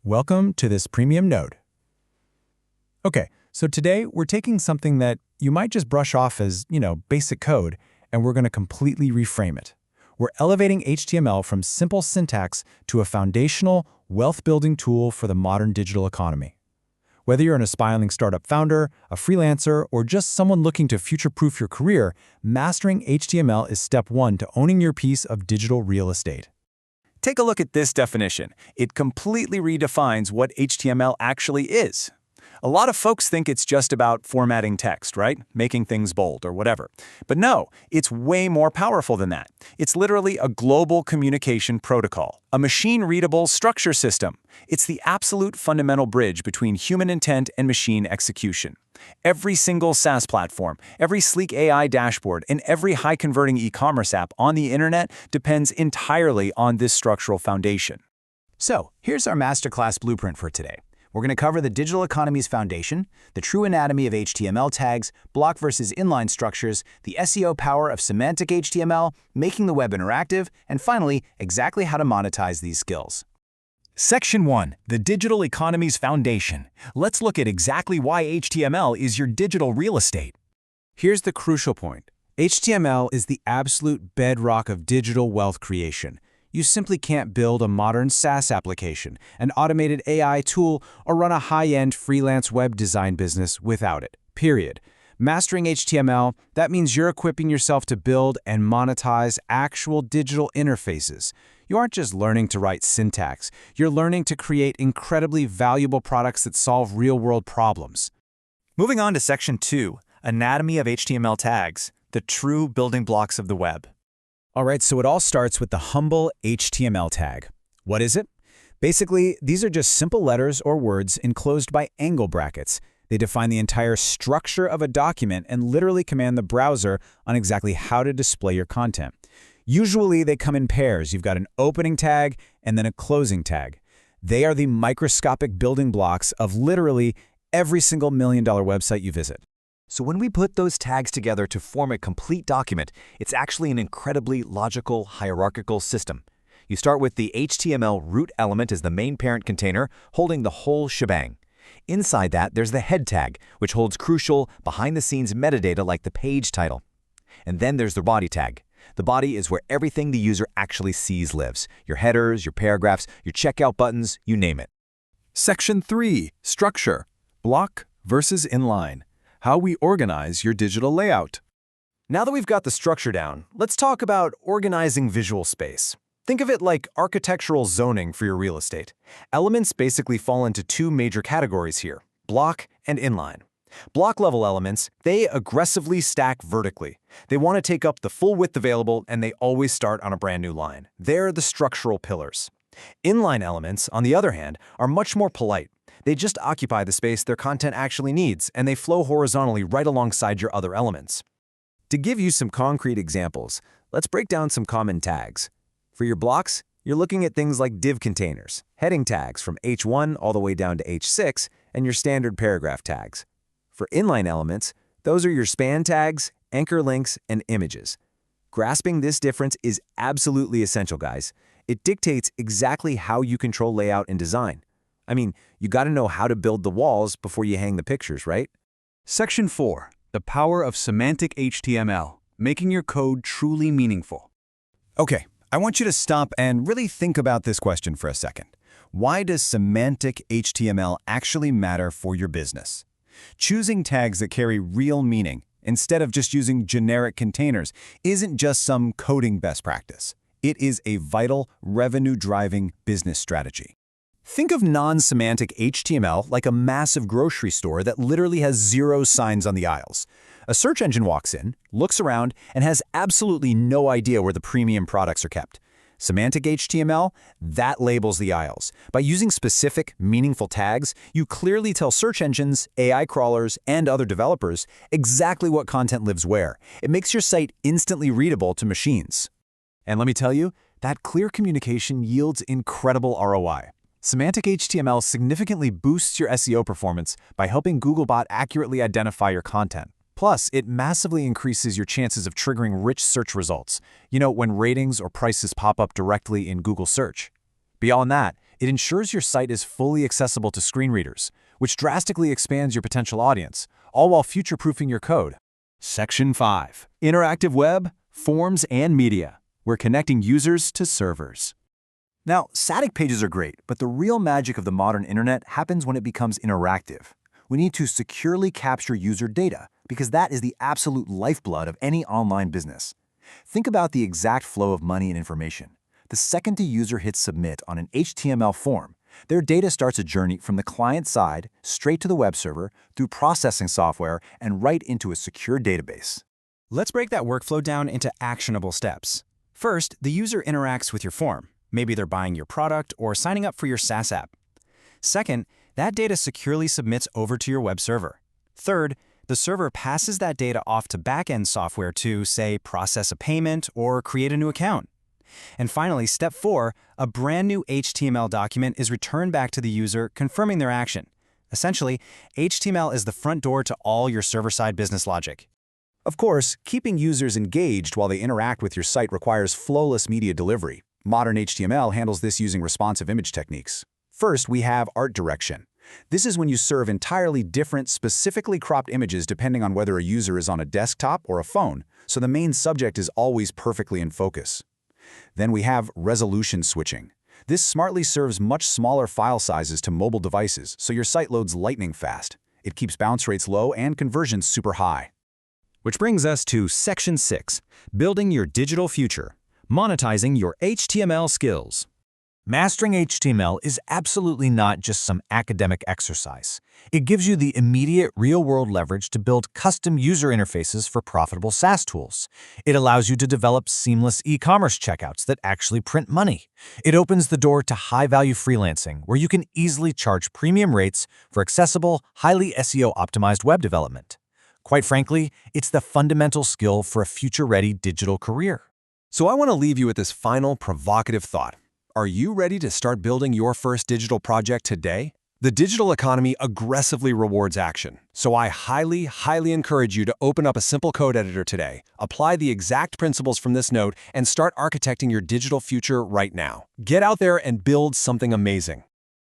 Welcome to this premium node. Okay, so today we're taking something that you might just brush off as, basic code, and we're going to completely reframe it. We're elevating HTML from simple syntax to a foundational, wealth-building tool for the modern digital economy. Whether you're an aspiring startup founder, a freelancer, or just someone looking to future-proof your career, mastering HTML is step one to owning your piece of digital real estate. Take a look at this definition. It completely redefines what HTML actually is. A lot of folks think it's just about formatting text, right? Making things bold or whatever. But no, it's way more powerful than that. It's literally a global communication protocol, a machine-readable structure system. It's the absolute fundamental bridge between human intent and machine execution. Every single SaaS platform, every sleek AI dashboard, and every high-converting e-commerce app on the internet depends entirely on this structural foundation. So, here's our masterclass blueprint for today. We're going to cover the digital economy's foundation, the true anatomy of HTML tags, block versus inline structures, the SEO power of semantic HTML, making the web interactive, and finally, exactly how to monetize these skills. Section 1. The digital economy's foundation. Let's look at exactly why HTML is your digital real estate. Here's the crucial point. HTML is the absolute bedrock of digital wealth creation. You simply can't build a modern SaaS application, an automated AI tool, or run a high-end freelance web design business without it, period. Mastering HTML, that means you're equipping yourself to build and monetize actual digital interfaces. You aren't just learning to write syntax, you're learning to create incredibly valuable products that solve real-world problems. Moving on to Section 2, Anatomy of HTML Tags, the true building blocks of the web. All right, so it all starts with the humble HTML tag. What is it? Basically, these are just simple letters or words enclosed by angle brackets. They define the entire structure of a document and literally command the browser on exactly how to display your content. Usually, they come in pairs. You've got an opening tag and then a closing tag. They are the microscopic building blocks of literally every single million-dollar website you visit. So when we put those tags together to form a complete document, it's actually an incredibly logical, hierarchical system. You start with the HTML root element as the main parent container, holding the whole shebang. Inside that, there's the head tag, which holds crucial, behind-the-scenes metadata like the page title. And then there's the body tag. The body is where everything the user actually sees lives. Your headers, your paragraphs, your checkout buttons, you name it. Section 3. Structure. Block versus inline. How we organize your digital layout. Now that we've got the structure down, let's talk about organizing visual space. Think of it like architectural zoning for your real estate. Elements basically fall into two major categories here, block and inline. Block-level elements, they aggressively stack vertically. They want to take up the full width available, and they always start on a brand new line. They're the structural pillars. Inline elements, on the other hand, are much more polite. They just occupy the space their content actually needs, and they flow horizontally right alongside your other elements. To give you some concrete examples, let's break down some common tags. For your blocks, you're looking at things like div containers, heading tags from H1 all the way down to H6, and your standard paragraph tags. For inline elements, those are your span tags, anchor links, and images. Grasping this difference is absolutely essential, guys. It dictates exactly how you control layout and design. I mean, you got to know how to build the walls before you hang the pictures, right? Section 4. The power of semantic HTML, making your code truly meaningful. Okay, I want you to stop and really think about this question for a second. Why does semantic HTML actually matter for your business? Choosing tags that carry real meaning instead of just using generic containers isn't just some coding best practice. It is a vital, revenue-driving business strategy. Think of non-semantic HTML like a massive grocery store that literally has 0 signs on the aisles. A search engine walks in, looks around, and has absolutely no idea where the premium products are kept. Semantic HTML, that labels the aisles. By using specific, meaningful tags, you clearly tell search engines, AI crawlers, and other developers exactly what content lives where. It makes your site instantly readable to machines. And let me tell you, that clear communication yields incredible ROI. Semantic HTML significantly boosts your SEO performance by helping Googlebot accurately identify your content. Plus, it massively increases your chances of triggering rich search results, when ratings or prices pop up directly in Google search. Beyond that, It ensures your site is fully accessible to screen readers, which drastically expands your potential audience, all while future-proofing your code. Section 5. Interactive Web, Forms and Media. We're connecting users to servers. Now, static pages are great, but the real magic of the modern internet happens when it becomes interactive. We need to securely capture user data, because that is the absolute lifeblood of any online business. Think about the exact flow of money and information. The second a user hits submit on an HTML form, their data starts a journey from the client side straight to the web server, through processing software, and right into a secure database. Let's break that workflow down into actionable steps. First, the user interacts with your form. Maybe they're buying your product or signing up for your SaaS app. Second, that data securely submits over to your web server. Third, the server passes that data off to back-end software to, say, process a payment or create a new account. And finally, step 4, a brand new HTML document is returned back to the user, confirming their action. Essentially, HTML is the front door to all your server-side business logic. Of course, keeping users engaged while they interact with your site requires flawless media delivery. Modern HTML handles this using responsive image techniques. First, we have art direction. This is when you serve entirely different, specifically cropped images depending on whether a user is on a desktop or a phone, so the main subject is always perfectly in focus. Then we have resolution switching. This smartly serves much smaller file sizes to mobile devices, so your site loads lightning fast. It keeps bounce rates low and conversions super high. Which brings us to Section 6, Building Your Digital Future, Monetizing Your HTML Skills. Mastering HTML is absolutely not just some academic exercise. It gives you the immediate real-world leverage to build custom user interfaces for profitable SaaS tools. It allows you to develop seamless e-commerce checkouts that actually print money. It opens the door to high-value freelancing, where you can easily charge premium rates for accessible, highly SEO-optimized web development. Quite frankly, it's the fundamental skill for a future-ready digital career. So I want to leave you with this final provocative thought. Are you ready to start building your first digital project today? The digital economy aggressively rewards action, so I highly encourage you to open up a simple code editor today, apply the exact principles from this note, and start architecting your digital future right now. Get out there and build something amazing.